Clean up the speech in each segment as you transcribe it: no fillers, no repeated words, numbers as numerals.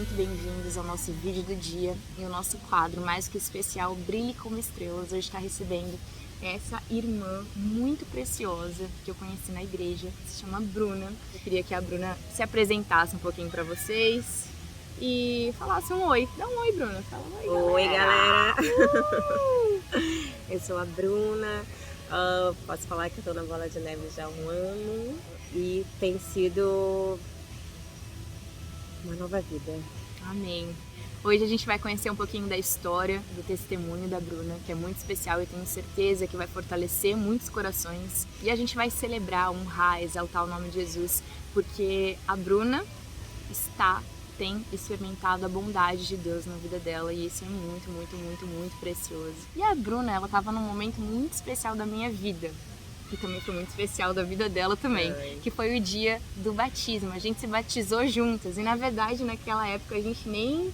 muito bem-vindos ao nosso vídeo do dia e o nosso quadro mais que especial Brilhe Como Estrelas. Hoje está recebendo essa irmã muito preciosa que eu conheci na igreja, se chama Bruna. Eu queria que a Bruna se apresentasse um pouquinho para vocês e falasse um oi. Dá um oi, Bruna. Fala um oi, Oi, galera! Uh! Eu sou a Bruna, posso falar que eu tô na Bola de Neve já há um ano e tem sido uma nova vida. Amém. Hoje a gente vai conhecer um pouquinho da história, do testemunho da Bruna, que é muito especial e tenho certeza que vai fortalecer muitos corações. E a gente vai celebrar, honrar, exaltar o nome de Jesus, porque a Bruna tem experimentado a bondade de Deus na vida dela e isso é muito, muito, muito, muito precioso. E a Bruna, ela estava num momento muito especial da minha vida. E também foi muito especial da vida dela também, que foi o dia do batismo. A gente se batizou juntas e na verdade naquela época a gente nem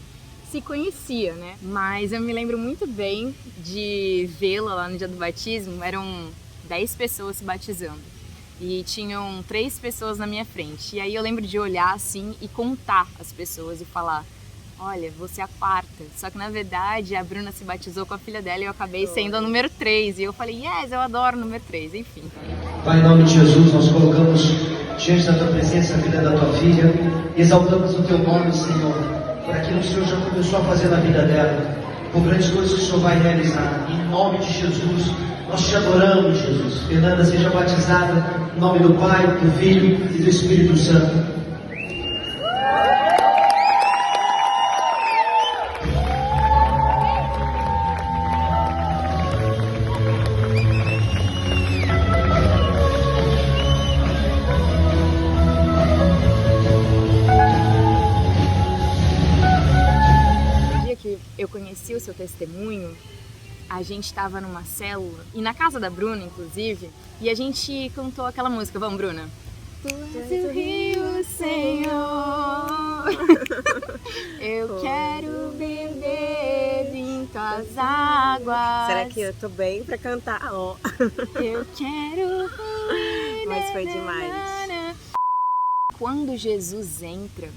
se conhecia, né? Mas eu me lembro muito bem de vê-la lá no dia do batismo, eram 10 pessoas se batizando e tinham 3 pessoas na minha frente. E aí eu lembro de olhar assim e contar as pessoas e falar: olha, você é a 4ª. Só que na verdade a Bruna se batizou com a filha dela e eu acabei sendo a número 3. E eu falei, yes, eu adoro o número 3, enfim. Pai, em nome de Jesus, nós colocamos diante da tua presença a vida da tua filha e exaltamos o teu nome, Senhor, por aquilo que o Senhor já começou a fazer na vida dela, por grandes coisas que o Senhor vai realizar. Em nome de Jesus, nós te adoramos, Jesus. Fernanda seja batizada em nome do Pai, do Filho e do Espírito Santo. Eu conheci o seu testemunho, a gente estava numa célula, e na casa da Bruna, inclusive, e a gente cantou aquela música. Vamos, Bruna? Tu és o rio, Senhor, eu quero beber em tuas águas. Será que eu tô bem pra cantar? Oh. Eu quero... Mas foi demais. Quando Jesus entra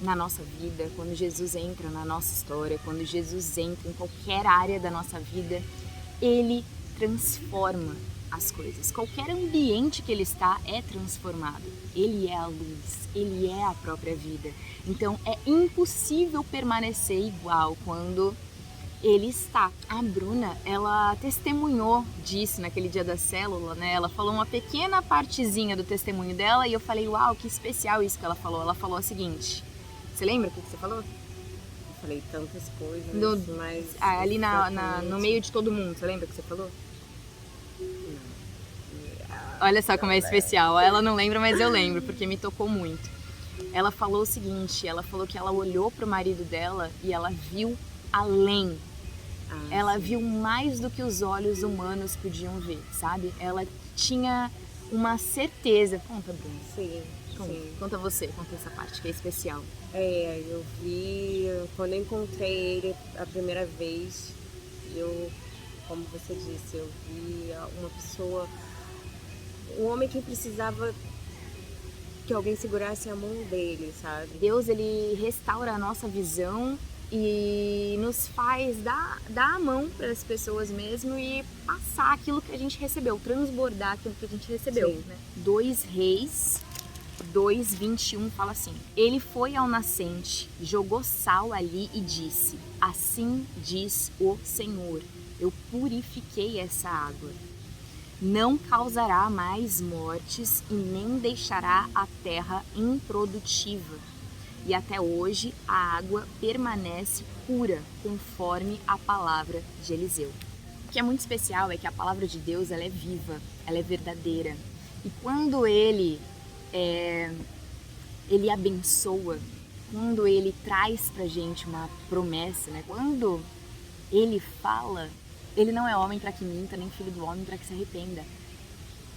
na nossa vida, quando Jesus entra na nossa história, quando Jesus entra em qualquer área da nossa vida, Ele transforma as coisas. Qualquer ambiente que Ele está é transformado. Ele é a luz, Ele é a própria vida. Então é impossível permanecer igual quando Ele está. A Bruna, ela testemunhou disso naquele dia da célula, né? Ela falou uma pequena partezinha do testemunho dela e eu falei, uau, que especial isso que ela falou. Ela falou o seguinte... Você lembra o que você falou? Eu falei tantas coisas, mas... ali no meio de todo mundo, você lembra o que você falou? Não. Olha só como é especial. Ela não lembra, mas eu lembro, porque me tocou muito. Ela falou o seguinte, ela falou que ela olhou pro marido dela e ela viu além. Ela viu mais do que os olhos humanos podiam ver, sabe? Ela tinha uma certeza. Conta, Bruna. Sim. Conta você, conta essa parte que é especial. Eu vi, quando eu encontrei ele a primeira vez, como você disse, eu vi uma pessoa, um homem que precisava que alguém segurasse a mão dele, sabe? Deus, Ele restaura a nossa visão e nos faz dar a mão para as pessoas mesmo e passar aquilo que a gente recebeu, transbordar aquilo que a gente recebeu. Né? 2 Reis 2:21 fala assim: ele foi ao nascente, jogou sal ali e disse: assim diz o Senhor, eu purifiquei essa água. Não causará mais mortes e nem deixará a terra improdutiva. E até hoje a água permanece pura, conforme a palavra de Eliseu. O que é muito especial é que a palavra de Deus ela é viva, ela é verdadeira. E quando Ele abençoa, quando Ele traz pra gente uma promessa, né? Quando Ele fala, Ele não é homem para que minta, nem filho do homem para que se arrependa.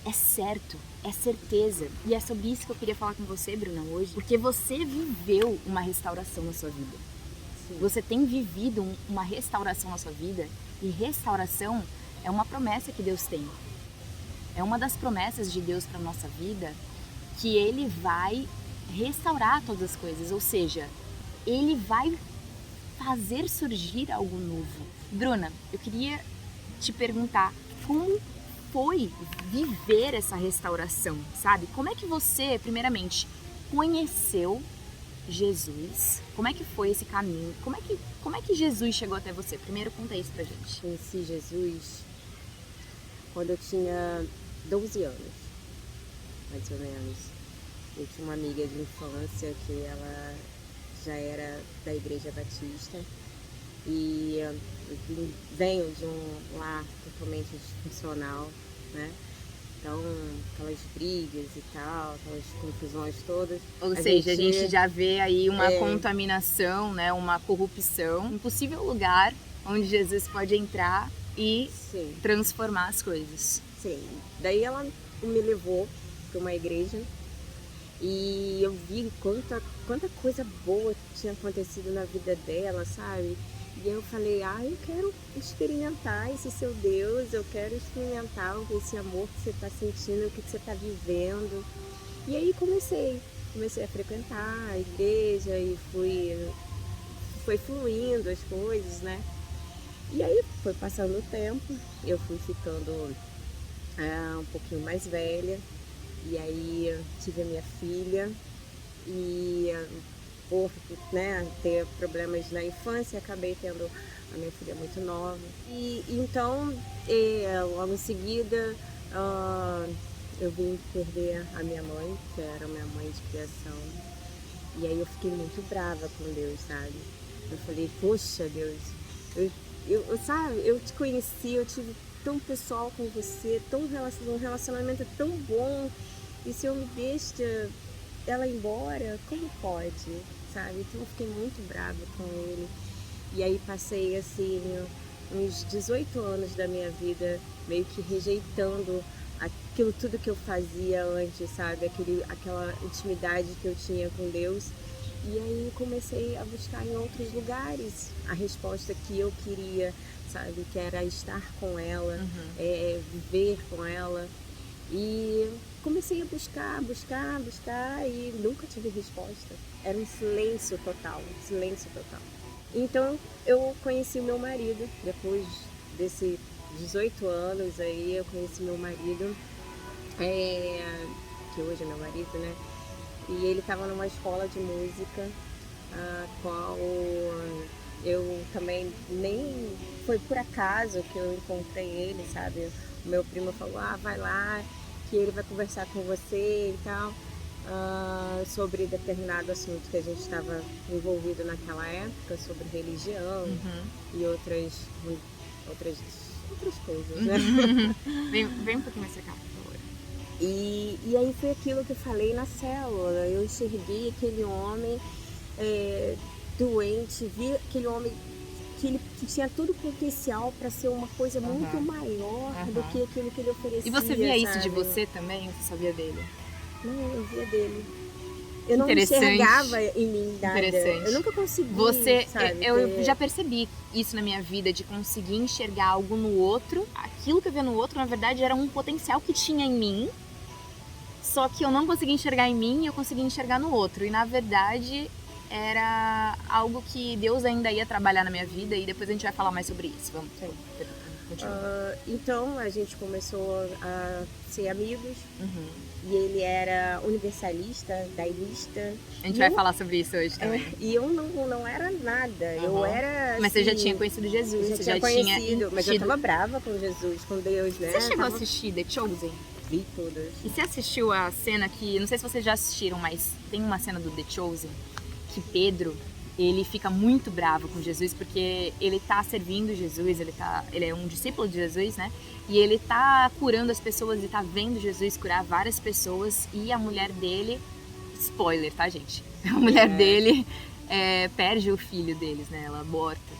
É certo, é certeza. E é sobre isso que eu queria falar com você, Bruna, hoje. Porque você viveu uma restauração na sua vida. Sim. Você tem vivido uma restauração na sua vida. E restauração é uma promessa que Deus tem. É uma das promessas de Deus para nossa vida, que Ele vai restaurar todas as coisas. Ou seja, ele vai fazer surgir algo novo. Bruna, eu queria te perguntar como foi viver essa restauração, sabe? Como é que você, primeiramente, conheceu Jesus? Como é que foi esse caminho? Como é que Jesus chegou até você? Primeiro conta isso pra gente. Conheci Jesus quando eu tinha 12 anos, mais ou menos. Eu tinha uma amiga de infância que ela já era da Igreja Batista e eu venho de um lar totalmente disfuncional, né? Então, aquelas brigas e tal, aquelas confusões todas. Ou seja, a gente já vê aí uma contaminação, né? Uma corrupção, um possível lugar onde Jesus pode entrar e transformar as coisas. Sim. Daí ela me levou para uma igreja e eu vi quanta coisa boa tinha acontecido na vida dela, sabe? E eu falei, eu quero experimentar esse seu Deus, eu quero experimentar esse amor que você está sentindo, o que você está vivendo. E aí comecei a frequentar a igreja e foi fluindo as coisas, né? E aí foi passando o tempo, eu fui ficando um pouquinho mais velha, e aí tive a minha filha e por ter problemas na infância, acabei tendo a minha filha muito nova. E então, logo em seguida, eu vim perder a minha mãe, que era minha mãe de criação. E aí eu fiquei muito brava com Deus, sabe? Eu falei, poxa, Deus, eu te conheci, eu tive tão pessoal com você, um relacionamento tão bom, e se eu me deixo ela embora, como pode, sabe? Então eu fiquei muito brava com ele. E aí passei, assim, uns 18 anos da minha vida meio que rejeitando aquilo tudo que eu fazia antes, sabe? Aquela intimidade que eu tinha com Deus. E aí comecei a buscar em outros lugares a resposta que eu queria, sabe? Que era estar com ela, viver com ela. E comecei a buscar e nunca tive resposta. Era um silêncio total. Então eu conheci o meu marido, depois desses 18 anos aí eu conheci meu marido, que hoje é meu marido, né? E ele estava numa escola de música, a qual eu também nem... Foi por acaso que eu encontrei ele, sabe? O meu primo falou, vai lá, que ele vai conversar com você e tal, sobre determinado assunto que a gente estava envolvido naquela época, sobre religião e outras coisas, né? Vem um pouquinho mais pra cá, por favor. E aí foi aquilo que eu falei na célula. Eu enxerguei aquele homem doente, vi aquele homem que tinha todo o potencial para ser uma coisa muito maior do que aquilo que ele oferecia. E você via sabe? isso de você também? Você sabia dele? Não, eu via dele. Eu não enxergava em mim nada. Eu nunca consegui, sabe? Eu já percebi isso na minha vida, de conseguir enxergar algo no outro. Aquilo que eu via no outro, na verdade, era um potencial que tinha em mim. Só que eu não conseguia enxergar em mim e eu conseguia enxergar no outro. E, na verdade, era algo que Deus ainda ia trabalhar na minha vida. E depois a gente vai falar mais sobre isso. Vamos continuar. Então, a gente começou a ser amigos. E ele era universalista, dailista. A gente vai falar sobre isso hoje também. E eu não era nada. Eu era. Assim, mas você já tinha conhecido Jesus? Você já conhecido, mas eu tava brava com Jesus, com Deus, né? Você chegou a assistir The Chosen? Vi todas. E você assistiu a cena que, não sei se vocês já assistiram, mas tem uma cena do The Chosen que Pedro, ele fica muito bravo com Jesus porque ele tá servindo Jesus, ele é um discípulo de Jesus, né? E ele tá curando as pessoas e tá vendo Jesus curar várias pessoas, e a mulher dele, spoiler, tá, gente? A mulher dele perde o filho deles, né? Ela aborta.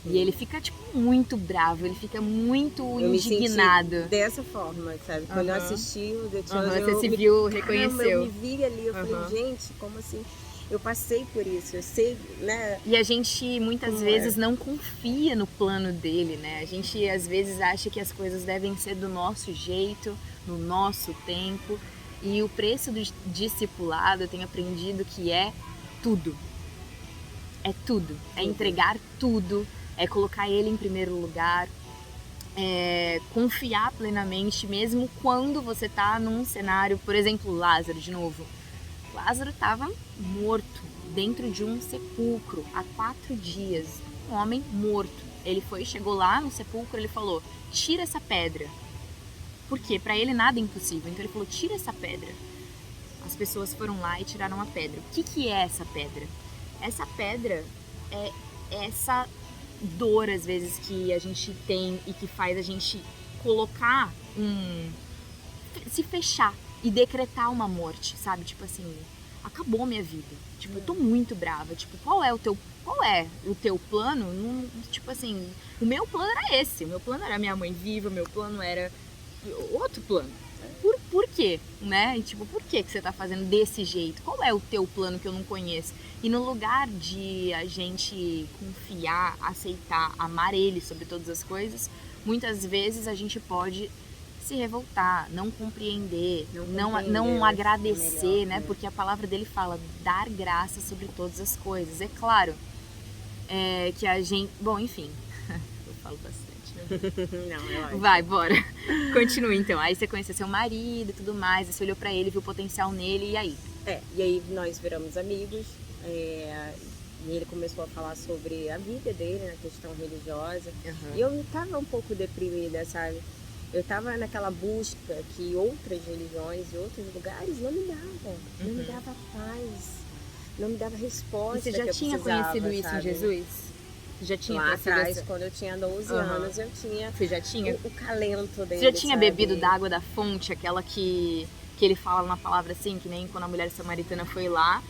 E ele fica, tipo, muito bravo, ele fica muito indignado. Me senti dessa forma, sabe? Quando eu assisti o The Chosen, você se viu, reconheceu. Eu me vi ali, eu falei, gente, como assim? Eu passei por isso, eu sei, né? E a gente muitas vezes não confia no plano dele, né? A gente às vezes acha que as coisas devem ser do nosso jeito, no nosso tempo. E o preço do discipulado, eu tenho aprendido que é tudo. é tudo. É entregar tudo, é colocar ele em primeiro lugar, é confiar plenamente, mesmo quando você tá num cenário, por exemplo, Lázaro, de novo. Lázaro estava morto dentro de um sepulcro há 4 dias. Um homem morto. Ele chegou lá no sepulcro, ele falou: tira essa pedra. Por quê? Para ele nada é impossível. Então ele falou: tira essa pedra. As pessoas foram lá e tiraram a pedra. O que é essa pedra? Essa pedra é essa dor, às vezes, que a gente tem e que faz a gente colocar se fechar e decretar uma morte, sabe? Tipo assim, acabou minha vida. Tipo, eu tô muito brava. Tipo, qual é o teu plano? Tipo assim, o meu plano era esse. O meu plano era minha mãe viva, o meu plano era outro plano. Por quê? Né? E tipo, por que você tá fazendo desse jeito? Qual é o teu plano que eu não conheço? E no lugar de a gente confiar, aceitar, amar ele sobre todas as coisas, muitas vezes a gente pode se revoltar, não compreender, não agradecer, né? Porque a palavra dele fala dar graça sobre todas as coisas. É claro que a gente... Bom, enfim, eu falo bastante. Não, eu acho. Vai, bora. Continua então. Aí você conheceu seu marido e tudo mais, aí você olhou pra ele, viu o potencial nele, e aí? E aí nós viramos amigos, e ele começou a falar sobre a vida dele, na questão religiosa. Uhum. E eu tava um pouco deprimida, sabe? Eu tava naquela busca que outras religiões e outros lugares não me davam. Não me dava paz, não me dava resposta. E você já tinha conhecido isso em Jesus? Já tinha lá atrás, quando eu tinha 12 anos, eu tinha... Você já tinha? O calento dele, Você já tinha sabe? bebido da água da fonte, aquela que ele fala uma palavra assim, que nem quando a mulher samaritana foi lá,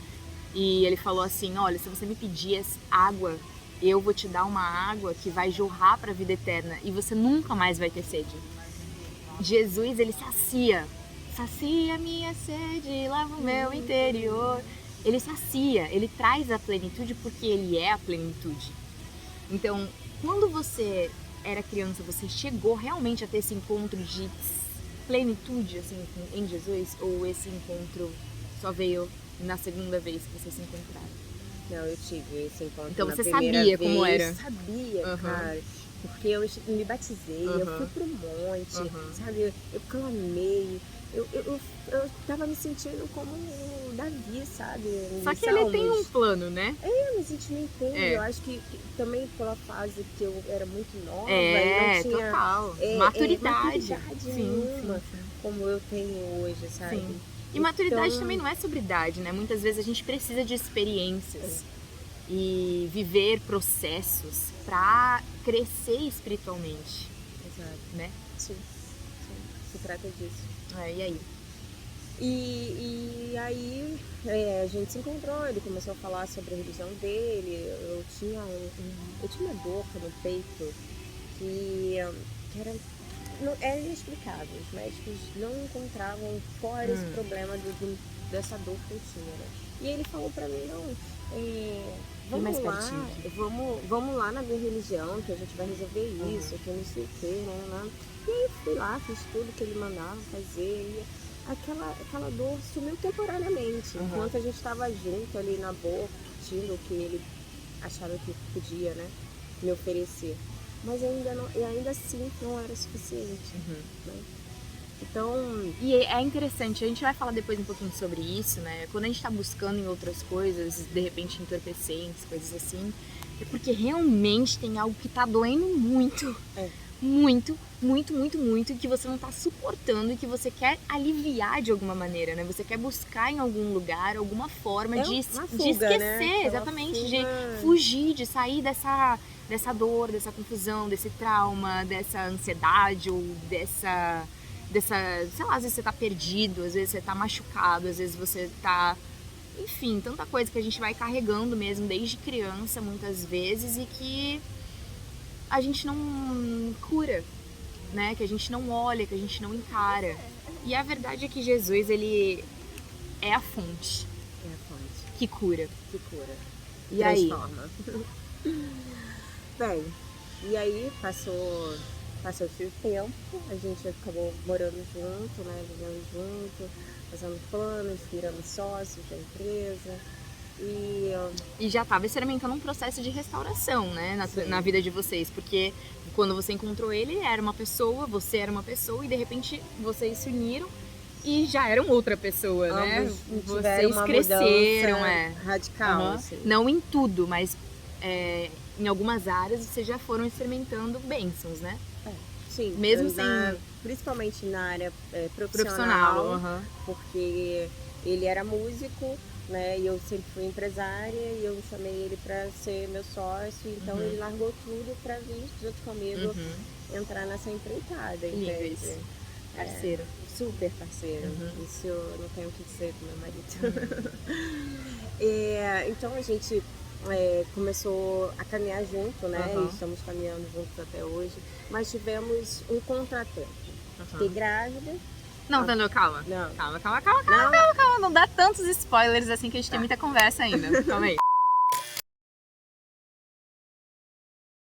e ele falou assim: olha, se você me pedir água, eu vou te dar uma água que vai jorrar para a vida eterna, e você nunca mais vai ter sede. Jesus, ele sacia minha sede, lava o meu interior. Ele sacia, ele traz a plenitude porque ele é a plenitude. Então, quando você era criança, você chegou realmente a ter esse encontro de plenitude assim, em Jesus? Ou esse encontro só veio na segunda vez que vocês se encontraram? Não, eu tive esse encontro então na você primeira sabia vez. como era? Eu sabia, cara. Porque eu me batizei, eu fui pro monte, sabe? Eu clamei. Eu tava me sentindo como Davi, sabe? Só que ele tem um plano, né? Eu me senti meio tempo. Eu acho que também pela fase que eu era muito nova, não tinha total. Maturidade. Nenhuma, como eu tenho hoje, sabe? Sim. E maturidade também não é sobre idade, né? Muitas vezes a gente precisa de experiências e viver processos para crescer espiritualmente. Exato. Né? Sim. Se trata disso. E aí? E aí a gente se encontrou, ele começou a falar sobre a religião dele. Eu tinha uma dor no peito que era inexplicável. Os médicos não encontravam fora esse problema dessa dor que eu tinha, né? E ele falou pra mim: não, vamos lá na minha religião, que a gente vai resolver isso, que eu não sei o que, né? E aí eu fui lá, fiz tudo que ele mandava fazer, e aquela dor sumiu temporariamente, enquanto a gente estava junto ali na boa, curtindo o que ele achava que podia, né, me oferecer. Mas ainda assim não era suficiente, né? Então... E é interessante, a gente vai falar depois um pouquinho sobre isso, né? Quando a gente tá buscando em outras coisas, de repente entorpecentes, coisas assim, é porque realmente tem algo que tá doendo muito. Muito, muito, muito, muito, que você não tá suportando e que você quer aliviar de alguma maneira, né? Você quer buscar em algum lugar, alguma forma de esquecer, né? Exatamente, de fugir, de sair dessa dor, dessa confusão, desse trauma, dessa ansiedade ou dessa, sei lá, às vezes você tá perdido, às vezes você tá machucado, às vezes você tá... Enfim, tanta coisa que a gente vai carregando mesmo desde criança, muitas vezes, e que a gente não cura, né? Que a gente não olha, que a gente não encara. E a verdade é que Jesus, ele é a fonte. É a fonte. Que cura. Que cura. E transforma. Bem, e aí passou-se o tempo, a gente acabou morando junto, né? Vivendo junto, fazendo planos, viramos sócios da empresa. E E já estava experimentando um processo de restauração, né, na vida de vocês, porque quando você encontrou ele, era uma pessoa, você era uma pessoa, e de repente vocês se uniram e já eram outra pessoa, né? ambos tiveram Vocês uma cresceram, mudança radical, Aham. assim. Não em tudo, mas em algumas áreas vocês já foram experimentando bênçãos, né? Sim, Mesmo principalmente na área Profissional. aham. porque ele era músico, né? E eu sempre fui empresária e eu chamei ele para ser meu sócio, então ele largou tudo para vir junto comigo entrar nessa empreitada, Incrível entende? isso. Parceiro. Super parceiro. Isso eu não tenho o que dizer pro meu marido. Então a gente começou a caminhar junto, né? E estamos caminhando juntos até hoje. Mas tivemos um contratempo. Fiquei grávida. Não, Tandô, calma. Não. Calma. Não dá tantos spoilers assim que a gente tem muita conversa ainda. Calma aí.